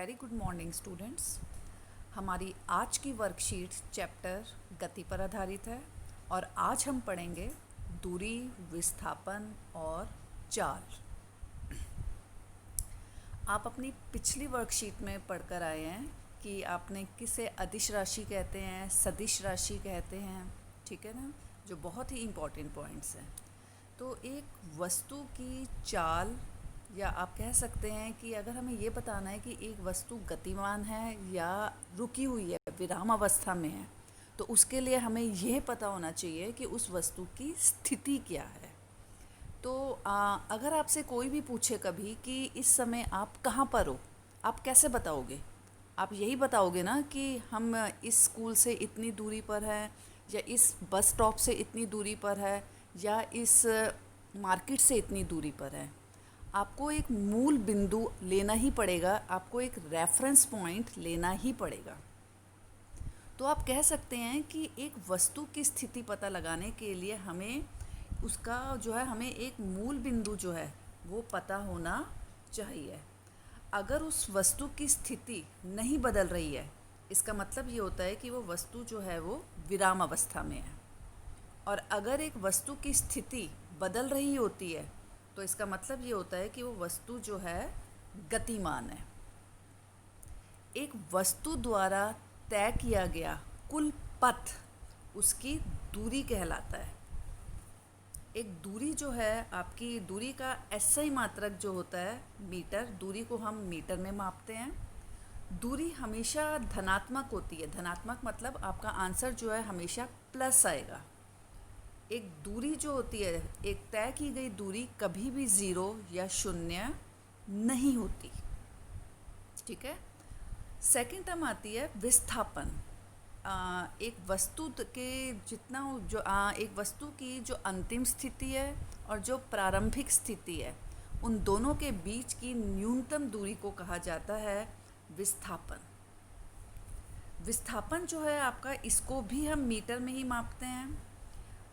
Very good morning students. हमारी आज की वर्कशीट चैप्टर गति पर आधारित है और आज हम पढ़ेंगे दूरी, विस्थापन और चाल। आप अपनी पिछली वर्कशीट में पढ़कर आए हैं कि आपने किसे अदिश राशि कहते हैं, सदिश राशि कहते हैं, ठीक है ना, जो बहुत ही इम्पॉर्टेंट पॉइंट्स हैं। तो एक वस्तु की चाल, या आप कह सकते हैं कि अगर हमें ये बताना है कि एक वस्तु गतिमान है या रुकी हुई है, विराम अवस्था में है, तो उसके लिए हमें यह पता होना चाहिए कि उस वस्तु की स्थिति क्या है। तो अगर आपसे कोई भी पूछे कभी कि इस समय आप कहाँ पर हो, आप कैसे बताओगे? आप यही बताओगे ना कि हम इस स्कूल से इतनी दूरी पर हैं, या इस बस स्टॉप से इतनी दूरी पर है, या इस मार्केट से इतनी दूरी पर है। आपको एक मूल बिंदु लेना ही पड़ेगा, आपको एक रेफरेंस पॉइंट लेना ही पड़ेगा। तो आप कह सकते हैं कि एक वस्तु की स्थिति पता लगाने के लिए हमें उसका जो है, हमें एक मूल बिंदु जो है वो पता होना चाहिए। अगर उस वस्तु की स्थिति नहीं बदल रही है, इसका मतलब ये होता है कि वो वस्तु जो है वो विराम अवस्था में है। और अगर एक वस्तु की स्थिति बदल रही होती है, तो इसका मतलब ये होता है कि वो वस्तु जो है गतिमान है। एक वस्तु द्वारा तय किया गया कुल पथ उसकी दूरी कहलाता है। एक दूरी जो है, आपकी दूरी का एसआई मात्रक जो होता है मीटर, दूरी को हम मीटर में मापते हैं। दूरी हमेशा धनात्मक होती है। धनात्मक मतलब आपका आंसर जो है हमेशा प्लस आएगा। एक दूरी जो होती है, एक तय की गई दूरी कभी भी 0 या 0 नहीं होती, ठीक है। सेकंड टर्म आती है विस्थापन। एक वस्तु के जितना जो एक वस्तु की जो अंतिम स्थिति है और जो प्रारंभिक स्थिति है, उन दोनों के बीच की न्यूनतम दूरी को कहा जाता है विस्थापन। विस्थापन जो है आपका, इसको भी हम मीटर में ही मापते हैं।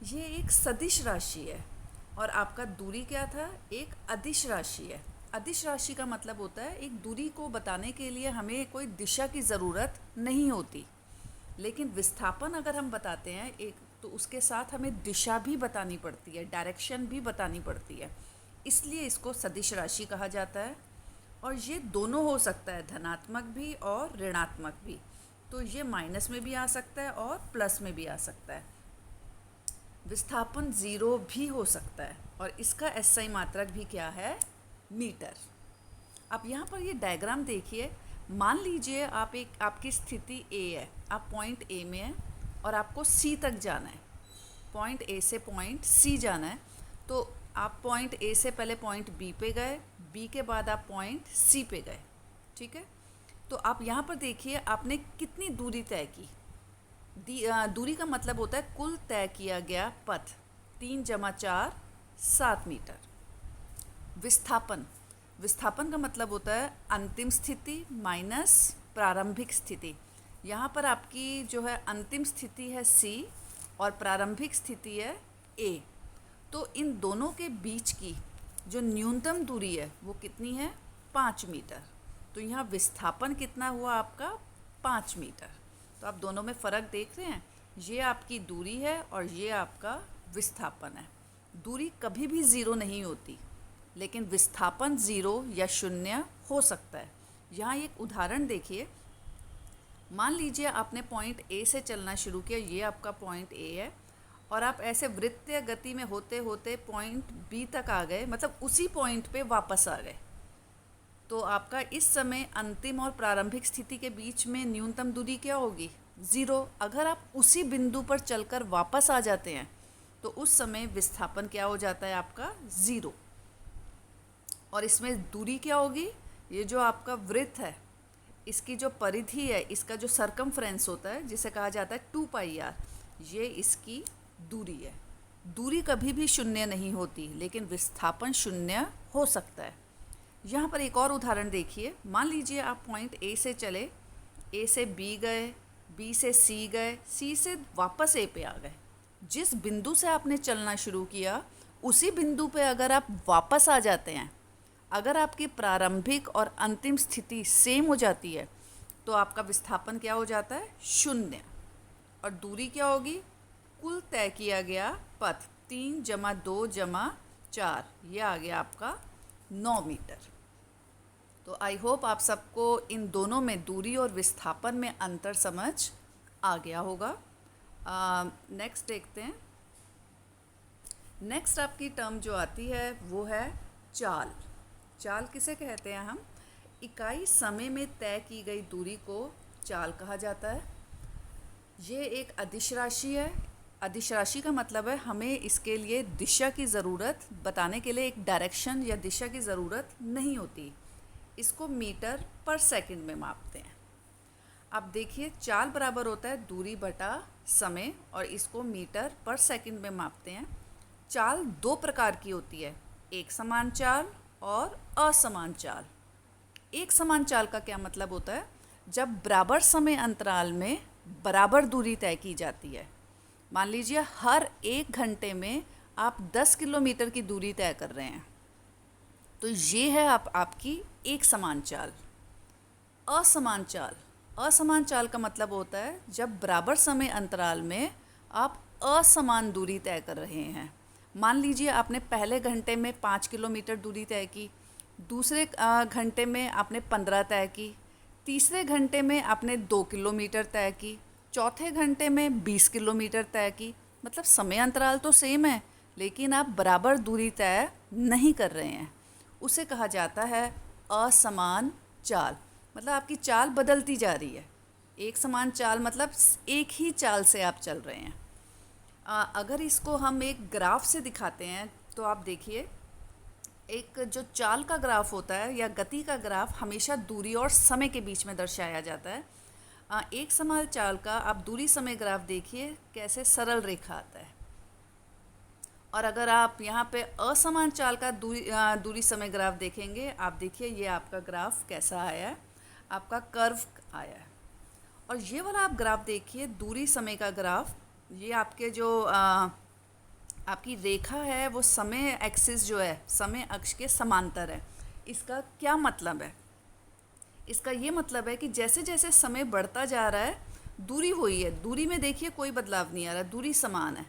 ये एक सदिश राशि है और आपका दूरी क्या था, एक अदिश राशि है। अदिश राशि का मतलब होता है एक दूरी को बताने के लिए हमें कोई दिशा की ज़रूरत नहीं होती, लेकिन विस्थापन अगर हम बताते हैं एक, तो उसके साथ हमें दिशा भी बतानी पड़ती है, डायरेक्शन भी बतानी पड़ती है। इसलिए इसको सदिश राशि कहा जाता है। और ये दोनों हो सकता है, धनात्मक भी और ऋणात्मक भी। तो ये माइनस में भी आ सकता है और प्लस में भी आ सकता है। विस्थापन 0 भी हो सकता है और इसका एसआई मात्रक भी क्या है, मीटर। आप यहाँ पर ये डायग्राम देखिए। मान लीजिए आपकी स्थिति ए है, आप पॉइंट ए में हैं और आपको सी तक जाना है। पॉइंट ए से पॉइंट सी जाना है। तो आप पॉइंट ए से पहले पॉइंट बी पे गए, बी के बाद आप पॉइंट सी पे गए, ठीक है। तो आप यहाँ पर देखिए आपने कितनी दूरी तय की। दूरी का मतलब होता है कुल तय किया गया पथ। 3 × 4 7 मीटर। विस्थापन का मतलब होता है अंतिम स्थिति माइनस प्रारंभिक स्थिति। यहाँ पर आपकी जो है अंतिम स्थिति है सी और प्रारंभिक स्थिति है ए। तो इन दोनों के बीच की जो न्यूनतम दूरी है वो कितनी है, 5 मीटर। तो यहाँ विस्थापन कितना हुआ आपका, 5 मीटर। तो आप दोनों में फ़र्क देख रहे हैं, ये आपकी दूरी है और ये आपका विस्थापन है। दूरी कभी भी 0 नहीं होती, लेकिन विस्थापन 0 या 0 हो सकता है। यहाँ एक उदाहरण देखिए। मान लीजिए आपने पॉइंट ए से चलना शुरू किया, ये आपका पॉइंट ए है, और आप ऐसे वृत्तीय गति में होते होते पॉइंट बी तक आ गए, मतलब उसी पॉइंट पे वापस आ गए। तो आपका इस समय अंतिम और प्रारंभिक स्थिति के बीच में न्यूनतम दूरी क्या होगी, 0। अगर आप उसी बिंदु पर चलकर वापस आ जाते हैं तो उस समय विस्थापन क्या हो जाता है आपका, 0। और इसमें दूरी क्या होगी, ये जो आपका वृत्त है, इसकी जो परिधि है, इसका जो सरकमफ्रेंस होता है जिसे कहा जाता है 2πr, ये इसकी दूरी है। दूरी कभी भी 0 नहीं होती, लेकिन विस्थापन 0 हो सकता है। यहाँ पर एक और उदाहरण देखिए। मान लीजिए आप पॉइंट ए से चले, ए से बी गए, बी से सी गए, सी से वापस ए पे आ गए। जिस बिंदु से आपने चलना शुरू किया उसी बिंदु पे अगर आप वापस आ जाते हैं, अगर आपकी प्रारंभिक और अंतिम स्थिति सेम हो जाती है तो आपका विस्थापन क्या हो जाता है, 0। और दूरी क्या होगी, कुल तय किया गया पथ 3 जमा 2 जमा 4, ये आ गया आपका 9 मीटर। तो आई होप आप सबको इन दोनों में दूरी और विस्थापन में अंतर समझ आ गया होगा। नेक्स्ट देखते हैं। नेक्स्ट आपकी टर्म जो आती है वो है चाल। चाल किसे कहते हैं हम, इकाई समय में तय की गई दूरी को चाल कहा जाता है। ये एक अदिश राशि है। अदिश राशि का मतलब है हमें इसके लिए दिशा की ज़रूरत, बताने के लिए एक डायरेक्शन या दिशा की ज़रूरत नहीं होती। इसको मीटर पर सेकंड में मापते हैं। अब देखिए चाल बराबर होता है दूरी बटा समय, और इसको मीटर पर सेकंड में मापते हैं। चाल दो प्रकार की होती है, एक समान चाल और असमान चाल। एक समान चाल का क्या मतलब होता है, जब बराबर समय अंतराल में बराबर दूरी तय की जाती है। मान लीजिए हर 1 घंटे में आप 10 किलोमीटर की दूरी तय कर रहे हैं, तो ये है आपकी एक समान चाल। असमान चाल, असमान चाल का मतलब होता है जब बराबर समय अंतराल में आप असमान दूरी तय कर रहे हैं। मान लीजिए आपने पहले घंटे में 5 किलोमीटर दूरी तय की, दूसरे घंटे में आपने 15 तय की, तीसरे घंटे में आपने 2 किलोमीटर तय की, चौथे घंटे में 20 किलोमीटर तय की। मतलब समय अंतराल तो सेम है, लेकिन आप बराबर दूरी तय नहीं कर रहे हैं। उसे कहा जाता है असमान चाल। मतलब आपकी चाल बदलती जा रही है। एक समान चाल मतलब एक ही चाल से आप चल रहे हैं। अगर इसको हम एक ग्राफ से दिखाते हैं तो आप देखिए, एक जो चाल का ग्राफ होता है या गति का ग्राफ हमेशा दूरी और समय के बीच में दर्शाया जाता है। एक समान चाल का आप दूरी समय ग्राफ देखिए कैसे सरल रेखा आता है। और अगर आप यहाँ पे असमान चाल का दूरी समय ग्राफ देखेंगे, आप देखिए ये आपका ग्राफ कैसा आया है, आपका कर्व आया है। और ये वाला आप ग्राफ देखिए दूरी समय का ग्राफ, ये आपके जो आपकी रेखा है वो समय एक्सिस जो है, समय अक्ष के समांतर है। इसका क्या मतलब है, इसका ये मतलब है कि जैसे जैसे समय बढ़ता जा रहा है दूरी वही है। दूरी में देखिए कोई बदलाव नहीं आ रहा, दूरी समान है।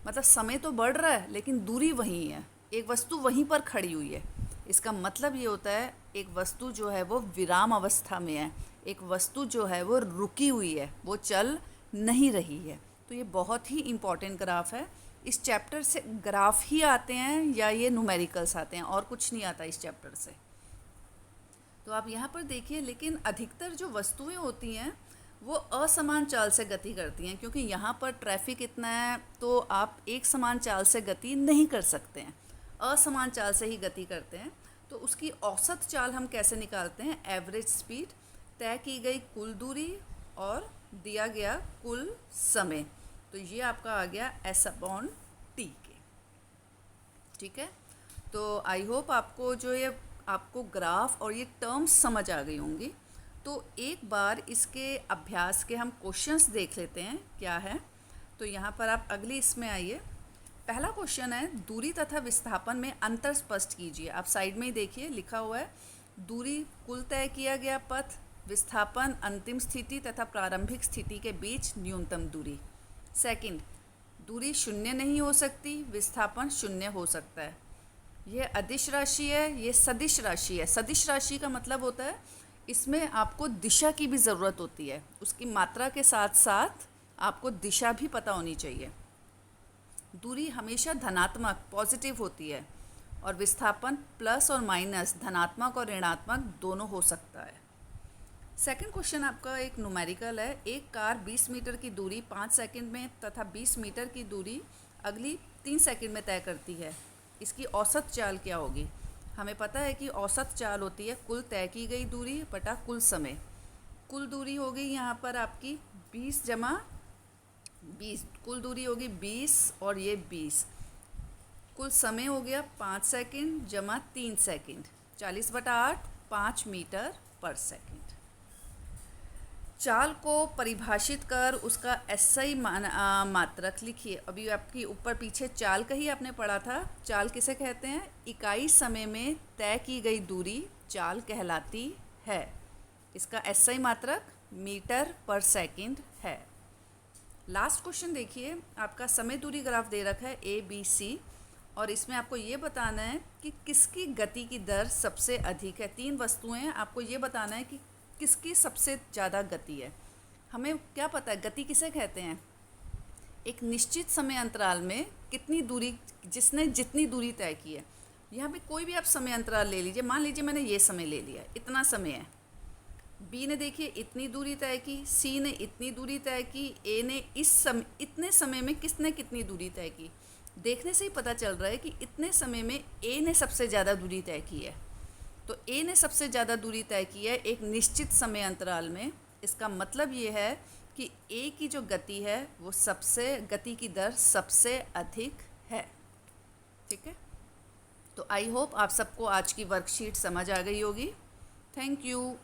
मतलब समय तो बढ़ रहा है लेकिन दूरी वही है, एक वस्तु वहीं पर खड़ी हुई है। इसका मतलब ये होता है एक वस्तु जो है वो विराम अवस्था में है, एक वस्तु जो है वो रुकी हुई है, वो चल नहीं रही है। तो ये बहुत ही इम्पॉर्टेंट ग्राफ है। इस चैप्टर से ग्राफ ही आते हैं या ये न्यूमेरिकल्स आते हैं, और कुछ नहीं आता इस चैप्टर से। तो आप यहाँ पर देखिए, लेकिन अधिकतर जो वस्तुएं होती हैं वो असमान चाल से गति करती हैं, क्योंकि यहाँ पर ट्रैफिक इतना है तो आप एक समान चाल से गति नहीं कर सकते हैं, असमान चाल से ही गति करते हैं। तो उसकी औसत चाल हम कैसे निकालते हैं, एवरेज स्पीड, तय की गई कुल दूरी और दिया गया कुल समय। तो ये आपका आ गया S/T के। ठीक है, तो आई होप आपको जो ये आपको ग्राफ और ये टर्म्स समझ आ गई होंगी। तो एक बार इसके अभ्यास के हम क्वेश्चंस देख लेते हैं क्या है। तो यहाँ पर आप अगली इसमें आइए। पहला क्वेश्चन है, दूरी तथा विस्थापन में अंतर स्पष्ट कीजिए। आप साइड में ही देखिए लिखा हुआ है, दूरी कुल तय किया गया पथ, विस्थापन अंतिम स्थिति तथा प्रारंभिक स्थिति के बीच न्यूनतम दूरी। सेकंड, दूरी शून्य नहीं हो सकती, विस्थापन शून्य हो सकता है। ये अदिश राशि है, ये सदिश राशि है। सदिश राशि का मतलब होता है इसमें आपको दिशा की भी ज़रूरत होती है, उसकी मात्रा के साथ साथ आपको दिशा भी पता होनी चाहिए। दूरी हमेशा धनात्मक पॉजिटिव होती है, और विस्थापन प्लस और माइनस धनात्मक और ऋणात्मक दोनों हो सकता है। सेकंड क्वेश्चन आपका एक न्यूमेरिकल है, एक कार 20 मीटर की दूरी 5 सेकंड में तथा 20 मीटर की दूरी अगली 3 सेकंड में तय करती है। इसकी औसत चाल क्या होगी। हमें पता है कि औसत चाल होती है कुल तय की गई दूरी बटा कुल समय। कुल दूरी होगी यहाँ पर आपकी 20 जमा 20, कुल दूरी होगी 20 और ये 20। कुल समय हो गया 5 सेकंड जमा 3 सेकंड, 40/8, 5 मीटर पर सेकंड। चाल को परिभाषित कर उसका एसआई मात्रक लिखिए। अभी आपकी ऊपर पीछे चाल का ही आपने पढ़ा था। चाल किसे कहते हैं? इकाई समय में तय की गई दूरी चाल कहलाती है। इसका एसआई मात्रक मीटर पर सेकंड है। लास्ट क्वेश्चन देखिए, आपका समय दूरी ग्राफ दे रखा है ABC, और इसमें आपको ये बताना है कि किसकी गति की दर सबसे अधिक है। 3 वस्तुएं हैं, आपको ये बताना है कि किसकी सबसे ज़्यादा गति है। हमें क्या पता है गति किसे कहते हैं? एक निश्चित समय अंतराल में कितनी दूरी, जिसने जितनी दूरी तय की है। यहाँ पे कोई भी आप समय अंतराल ले लीजिए, मान लीजिए मैंने ये समय ले लिया, इतना समय है। बी ने देखिए इतनी दूरी तय की, सी ने इतनी दूरी तय की, ए ने इतने समय में किसने कितनी दूरी तय की। देखने से ही पता चल रहा है कि इतने समय में ए ने सबसे ज़्यादा दूरी तय की है। तो ए ने सबसे ज़्यादा दूरी तय की है एक निश्चित समय अंतराल में। इसका मतलब ये है कि ए की जो गति है वो गति की दर सबसे अधिक है। ठीक है, तो आई होप आप सबको आज की वर्कशीट समझ आ गई होगी। Thank you.